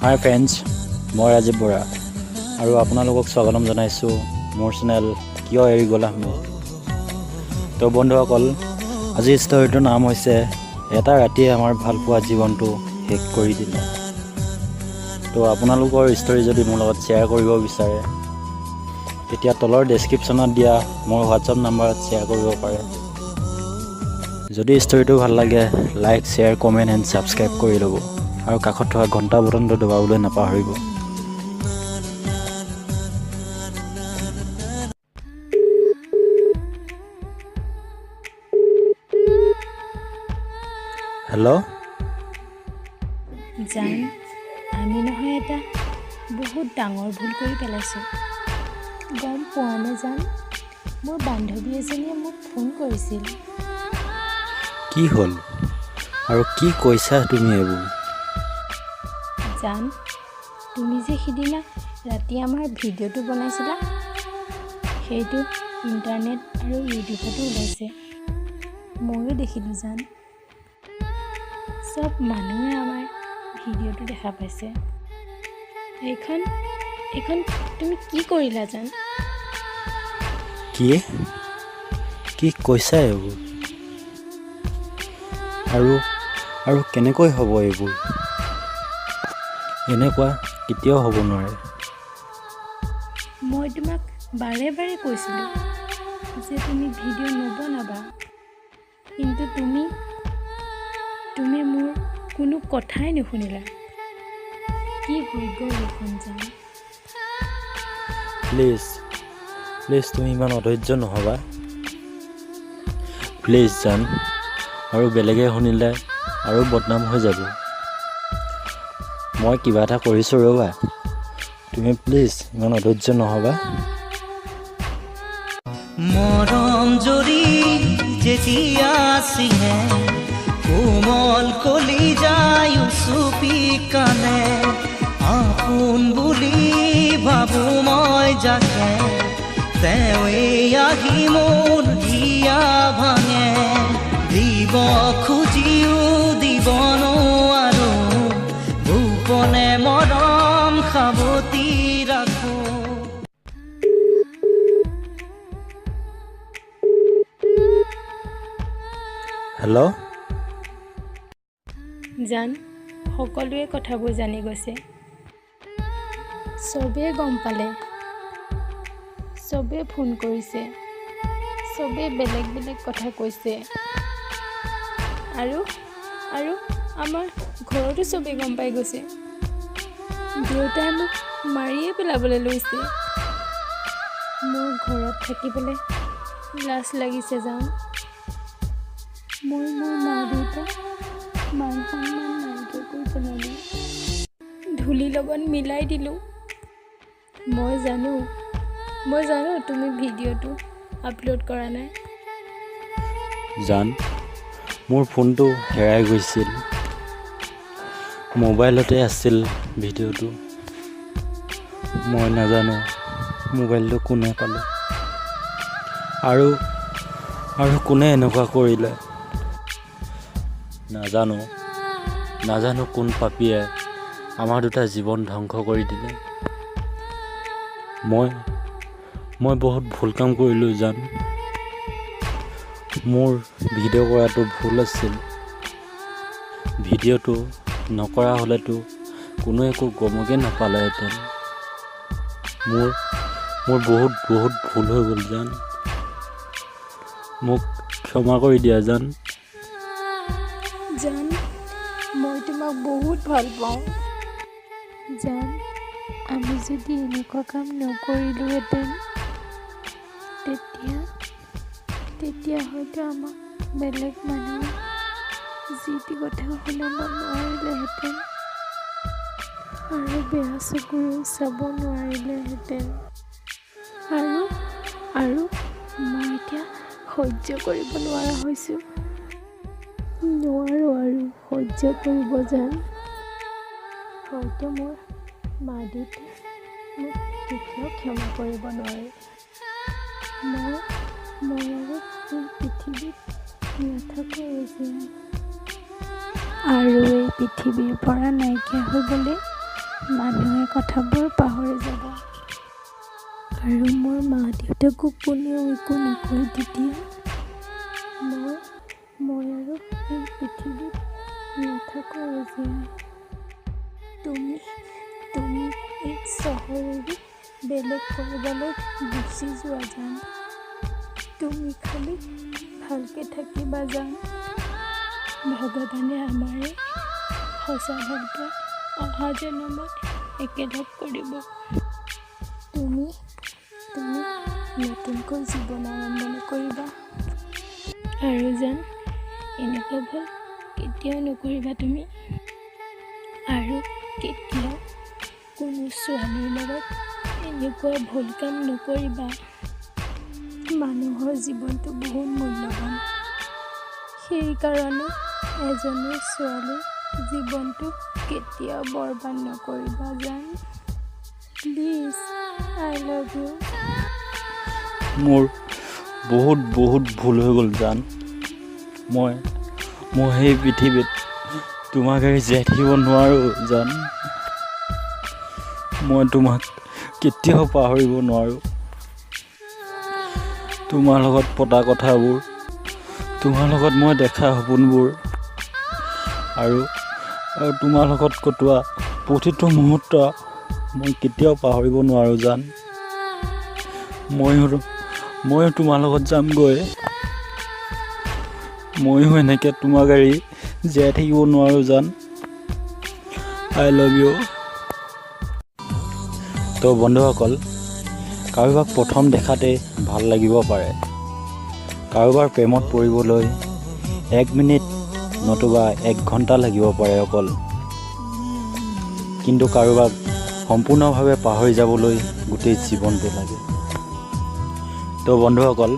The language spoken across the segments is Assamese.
হাই ফ্ৰেণ্ডছ, মই ৰাজীৱ বৰা আৰু আপোনালোকক স্বাগতম জনাইছোঁ মোৰ চেনেল কিয় এৰি গ'লা মোক। তো বন্ধুসকল, আজিৰ ষ্টৰিটোৰ নাম হৈছে এটা ৰাতিয়ে আমাৰ ভালপোৱা জীৱনটো শেষ কৰি দিলে। তো আপোনালোকৰ ষ্টৰি যদি মোৰ লগত শ্বেয়াৰ কৰিব বিচাৰে তেতিয়া তলৰ ডেছক্ৰিপশ্যনত দিয়া মোৰ হোৱাটছআপ নাম্বাৰত শ্বেয়াৰ কৰিব পাৰে। যদি ষ্টৰিটো ভাল লাগে like, share, comment and subscribe কৰি ল'ব আৰু কাষত থকা ঘণ্টা বটনটো দবাবলৈ নাপাহৰিব। হেল্ল', জান, আমি নহয় এটা বহুত ডাঙৰ ভুল কৰি পেলাইছোঁ। গম পোৱা নে জান, মোৰ বান্ধৱী এজনীয়ে মোক ফোন কৰিছিল। কি হ'ল আৰু কি কৈছা তুমি এইবোৰ? জান, তুমি যে সিদিনা ৰাতি আমাৰ ভিডিঅ'টো বনাইছিলা, সেইটো ইণ্টাৰনেট আৰু ইউটিউবতো ওলাইছে। ময়ো দেখিলোঁ জান। চব মানুহে আমাৰ ভিডিঅ'টো দেখা পাইছে। এইখন তুমি কি কৰিলা জান? কি কৈছা এইবোৰ? আৰু কেনেকৈ হ'ব এইবোৰ? এনেকুৱা কেতিয়াও হ'ব নোৱাৰে। মই তোমাক বাৰে বাৰে কৈছিলোঁ যে তুমি ভিডিঅ' নবনাবা, কিন্তু তুমি মোৰ কোনো কথাই নুশুনিলা। কি হৈ গ'ল এইখন জান? প্লিজ তুমি ইমান অধৈৰ্য নহ'বা। প্লিজ জান, আৰু বেলেগে শুনিলে আৰু বদনাম হৈ যাব। মই কিবা এটা কৰিছোঁ ৰ'বা, তুমি প্লিজ ইমান অধৈৰ্য নহ'বা। মৰম জৰি যেতিয়া চিনে কোমল কলি যায় চুপি কানে, আপোন বুলি ভাবো মই যাকে, তেওঁৱেই আহি মোৰ হিয়া ভাঙে। দিব খুজিও দিব নোৱাৰো, গোপনে মৰম সাৱতি ৰাখো। হেল্ল', জান, সকলোৱে কথাবোৰ জানি গৈছে। চবেই গম পালে, চবেই ফোন কৰিছে, চবেই বেলেগ বেলেগ কথা কৈছে, আৰু আমাৰ ঘৰতো চবেই গম পাই গৈছে। দেউতাই মোক মাৰিয়ে পেলাবলৈ লৈছে। মোৰ ঘৰত থাকিবলৈ লাজ লাগিছে জান। মই মোৰ মা দেউতাক মান সন্মান নাইকিয়া কৰি পেলালোঁ, ধূলিৰ লগত মিলাই দিলোঁ। মই জানো তুমি ভিডিঅ'টো আপলোড কৰা নাই। জান, মোৰ ফোনটো হেৰাই গৈছিল, মোবাইলতে আছিল ভিডিঅ'টো। মই নাজানো মোবাইলটো কোনে পালে আৰু কোনে এনেকুৱা কৰিলে। নাজানো কোন পাপীয়ে আমাৰ দুটা জীৱন ধ্বংস কৰি দিলে। মই বহুত ভুল কাম কৰিলোঁ জান। মোৰ ভিডিঅ' কৰাটো ভুল আছিল। ভিডিঅ'টো নকৰা হ'লেতো কোনো একো গমকে নাপালেহেঁতেন। মোৰ বহুত ভুল হৈ গ'ল জান। মোক ক্ষমা কৰি দিয়া জান। জান, মই তোমাক বহুত ভাল পাওঁ। জান, আমি যদি এনেকুৱা কাম নকৰিলোহেঁতেন তেতিয়া হয়তো আমাক বেলেগ মানুহে যি টি কথা শুনাব নোৱাৰিলেহেঁতেন আৰু বেয়া চকুৰেও চাব নোৱাৰিলেহেঁতেন। আৰু মই এতিয়া সহ্য কৰিব নোৱাৰা হৈছোঁ। নোৱাৰোঁ আৰু সহ্য কৰিব জান। হয়তো মোৰ মা দেউতাই মোক কেতিয়াও ক্ষমা কৰিব নোৱাৰে। মই আৰু এই পৃথিৱীত নাথাকোঁ জীয়াই, আৰু এই পৃথিৱীৰ পৰা নাইকিয়া হৈ গ'লে মানুহে কথাবোৰ পাহৰি যাব আৰু মোৰ মা দেউতাকো কোনেও একো নকয় তেতিয়া মই আৰু এই পৃথিৱীত নাথাকোঁ আৰু জীয়াই। তুমি এই চহৰ এৰি বেলেগ ক'ৰবালৈ গুচি যোৱা যাম। তুমি খালি ভালকৈ থাকিবা যাম। ভগৱানে আমাৰে সঁচা ভালপোৱা অহা জনমত একেলগ কৰিব। তুমি নতুনকৈ জীৱন আৰম্ভ কৰিবা আৰু যেন এনেকুৱা ভুল কেতিয়াও নকৰিবা তুমি। আৰু কেতিয়াও কোনো ছোৱালীৰ লগত এনেকুৱা ভুল কাম নকৰিবা। মানুহৰ জীৱনটো বহুত মূল্যৱান, সেইকাৰণে এজনী ছোৱালীৰ জীৱনটো কেতিয়াও বৰবাদ নকৰিবা জান। Please, I love you. মোৰ বহুত ভুল হৈ গ'ল জান। মই সেই পৃথিৱীত তোমাক এৰি জীয়াই থাকিব নোৱাৰোঁ জান। মই তোমাক কেতিয়াও পাহৰিব নোৱাৰোঁ। তোমাৰ লগত পতা কথাবোৰ, তোমাৰ লগত মই দেখা সপোনবোৰ আৰু তোমাৰ লগত কটোৱা প্ৰতিটো মুহূৰ্ত মই কেতিয়াও পাহৰিব নোৱাৰোঁ জান। ময়ো তোমাৰ লগত যামগৈ। ময়ো এনেকৈ তোমাক এৰি জীয়াই থাকিব নোৱাৰোঁ জান। I love you. তো বন্ধুসকল, কাৰোবাক প্ৰথম দেখাতে ভাল লাগিব পাৰে, কাৰোবাৰ প্ৰেমত পৰিবলৈ 1 মিনিট নতুবা 1 ঘণ্টা লাগিব পাৰে অকল, কিন্তু কাৰোবাক সম্পূৰ্ণভাৱে পাহৰি যাবলৈ গোটেই জীৱনটো লাগে। তো বন্ধুসকল,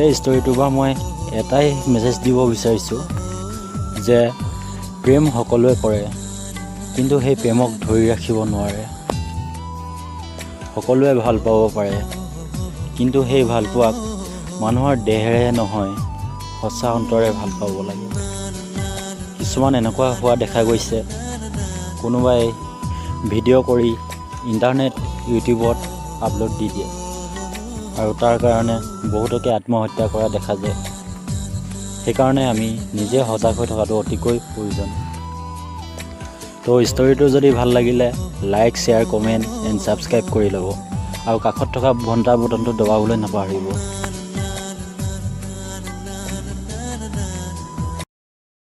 এই ষ্টৰিটোৰ পৰা মই এটাই মেছেজ দিব বিচাৰিছোঁ যে প্ৰেম সকলোৱে কৰে, কিন্তু সেই প্ৰেমক ধৰি ৰাখিব নোৱাৰে। সকলোৱে ভাল পাব পাৰে, কিন্তু সেই ভালপোৱাক মানুহৰ দেহেৰে নহয় সঁচা অন্তৰে ভাল পাব লাগে। কিছুমান এনেকুৱা হোৱা দেখা গৈছে, কোনোবাই ভিডিঅ' কৰি ইণ্টাৰনেট ইউটিউবত আপলোড দি দিয়ে আৰু তাৰ কাৰণে বহুতকে আত্মহত্যা কৰা দেখা যায়। সেইকাৰণে আমি নিজে সজাগ হৈ থকাটো অতিকৈ প্ৰয়োজন। তো ষ্টৰিটো যদি ভাল লাগিলে like, share, comment and subscribe কৰি ল'ব আৰু কাষত থকা ঘণ্টা বুটামটো দবাবলৈ নাপাহৰিব।